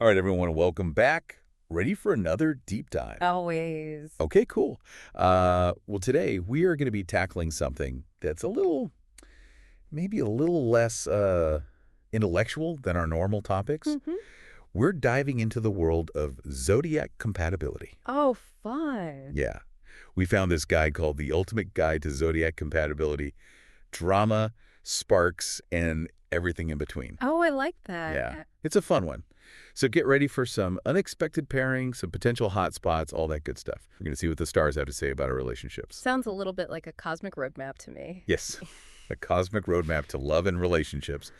All right, everyone, welcome back. Ready for another deep dive? Always. Okay, cool. Well, today we are going to be tackling something that's maybe a little less intellectual than our normal topics. Hmm. We're diving into the world of zodiac compatibility. Oh, fun. Yeah, we found this guide called The Ultimate Guide to Zodiac Compatibility, drama, sparks, and everything in between. Oh, I like that. Yeah, it's a fun one. So get ready for some unexpected pairings, some potential hot spots, all that good stuff. We're going to see what the stars have to say about our relationships. Sounds a little bit like a cosmic roadmap to me. Yes, a cosmic roadmap to love and relationships.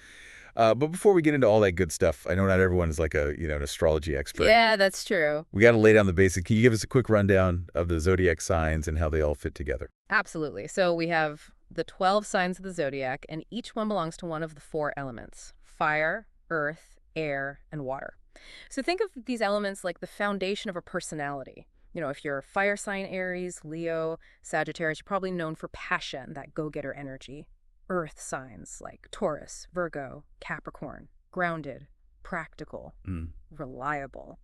But before we get into all that good stuff, I know not everyone is like an astrology expert. Yeah, that's true. We got to lay down the basic. Can you give us a quick rundown of the zodiac signs and how they all fit together? Absolutely. So we have the 12 signs of the zodiac, and each one belongs to one of the four elements: fire, earth, air, and water. So think of these elements like the foundation of a personality. If you're a fire sign, Aries, Leo, Sagittarius, you're probably known for passion, that go-getter energy. Earth signs like Taurus, Virgo, Capricorn, grounded, practical, Mm. reliable.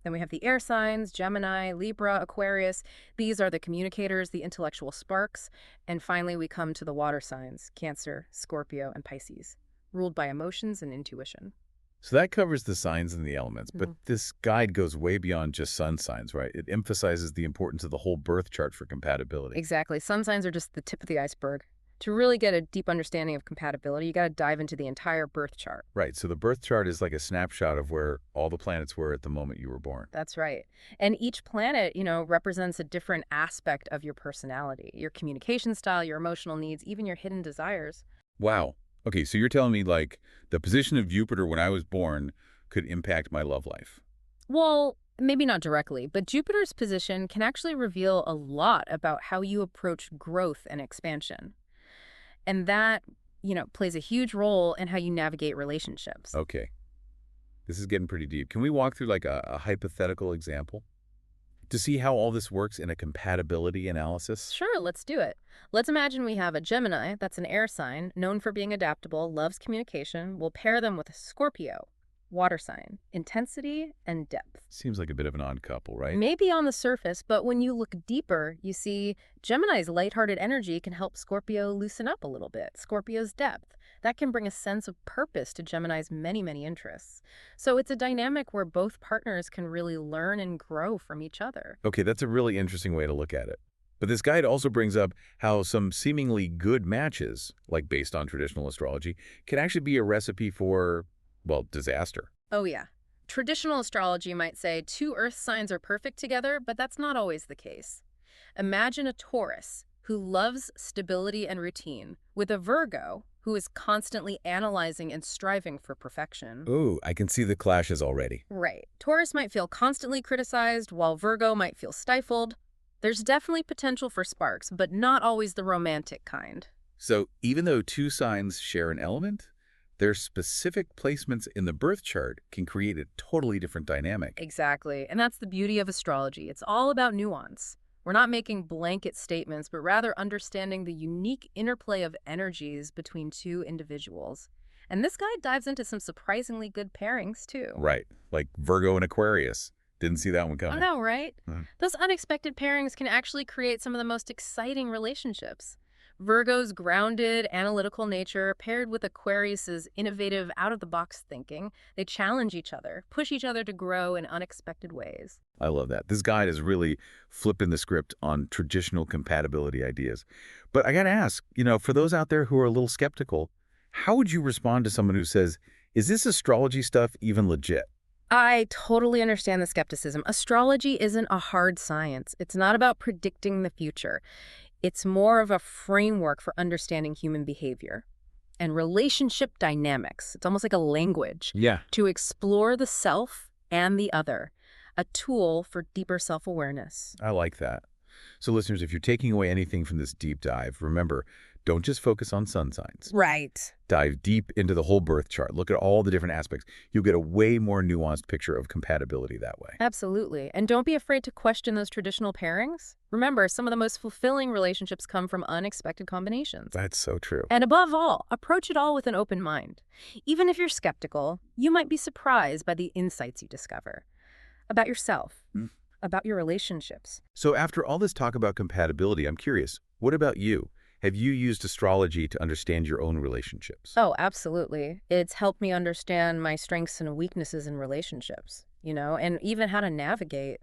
Then we have the air signs, Gemini, Libra, Aquarius. These are the communicators, the intellectual sparks. And finally, we come to the water signs, Cancer, Scorpio, and Pisces, ruled by emotions and intuition. So that covers the signs and the elements, but this guide goes way beyond just sun signs, right? It emphasizes the importance of the whole birth chart for compatibility. Exactly. Sun signs are just the tip of the iceberg. To really get a deep understanding of compatibility, you got to dive into the entire birth chart. Right, so the birth chart is like a snapshot of where all the planets were at the moment you were born. That's right. And each planet, represents a different aspect of your personality, your communication style, your emotional needs, even your hidden desires. Wow. Okay, so you're telling me like the position of Jupiter when I was born could impact my love life. Well, maybe not directly, but Jupiter's position can actually reveal a lot about how you approach growth and expansion. And that, plays a huge role in how you navigate relationships. Okay, this is getting pretty deep. Can we walk through like a hypothetical example to see how all this works in a compatibility analysis? Sure, let's do it. Let's imagine we have a Gemini, that's an air sign, known for being adaptable, loves communication. We'll pair them with a Scorpio, water sign, intensity and depth. Seems like a bit of an odd couple, right? Maybe on the surface, but when you look deeper, you see Gemini's lighthearted energy can help Scorpio loosen up a little bit. Scorpio's depth. That can bring a sense of purpose to Gemini's many, many interests. So it's a dynamic where both partners can really learn and grow from each other. Okay, that's a really interesting way to look at it. But this guide also brings up how some seemingly good matches, like based on traditional astrology, can actually be a recipe for, well, disaster. Oh, yeah. Traditional astrology might say two earth signs are perfect together, but that's not always the case. Imagine a Taurus who loves stability and routine, with a Virgo who is constantly analyzing and striving for perfection. Ooh, I can see the clashes already. Right. Taurus might feel constantly criticized, while Virgo might feel stifled. There's definitely potential for sparks, but not always the romantic kind. So even though two signs share an element, their specific placements in the birth chart can create a totally different dynamic. Exactly. And that's the beauty of astrology. It's all about nuance. We're not making blanket statements, but rather understanding the unique interplay of energies between two individuals. And this guide dives into some surprisingly good pairings, too. Right, like Virgo and Aquarius. Didn't see that one I coming. know, right? Mhm. Those unexpected pairings can actually create some of the most exciting relationships. Virgo's grounded, analytical nature paired with Aquarius's innovative, out-of-the-box thinking, they challenge each other, push each other to grow in unexpected ways. I love that. This guide is really flipping the script on traditional compatibility ideas. But I got to ask, for those out there who are a little skeptical, how would you respond to someone who says, is this astrology stuff even legit? I totally understand the skepticism. Astrology isn't a hard science. It's not about predicting the future. It's more of a framework for understanding human behavior and relationship dynamics. It's almost like a language Yeah. to explore the self and the other, a tool for deeper self-awareness. I like that. So listeners, if you're taking away anything from this deep dive, remember, Don't just focus on sun signs. Right. Dive deep into the whole birth chart. Look at all the different aspects. You'll get a way more nuanced picture of compatibility that way. Absolutely. And don't be afraid to question those traditional pairings. Remember, some of the most fulfilling relationships come from unexpected combinations. That's so true. And above all, approach it all with an open mind. Even if you're skeptical, you might be surprised by the insights you discover about yourself, about your relationships. So after all this talk about compatibility, I'm curious, what about you? Have you used astrology to understand your own relationships? Oh, absolutely. It's helped me understand my strengths and weaknesses in relationships, and even how to navigate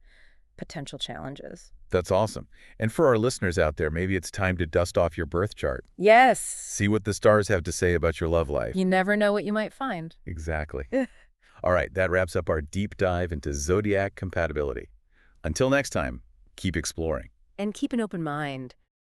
potential challenges. That's awesome. And for our listeners out there, maybe it's time to dust off your birth chart. Yes. See what the stars have to say about your love life. You never know what you might find. Exactly. All right, that wraps up our deep dive into zodiac compatibility. Until next time, keep exploring. And keep an open mind.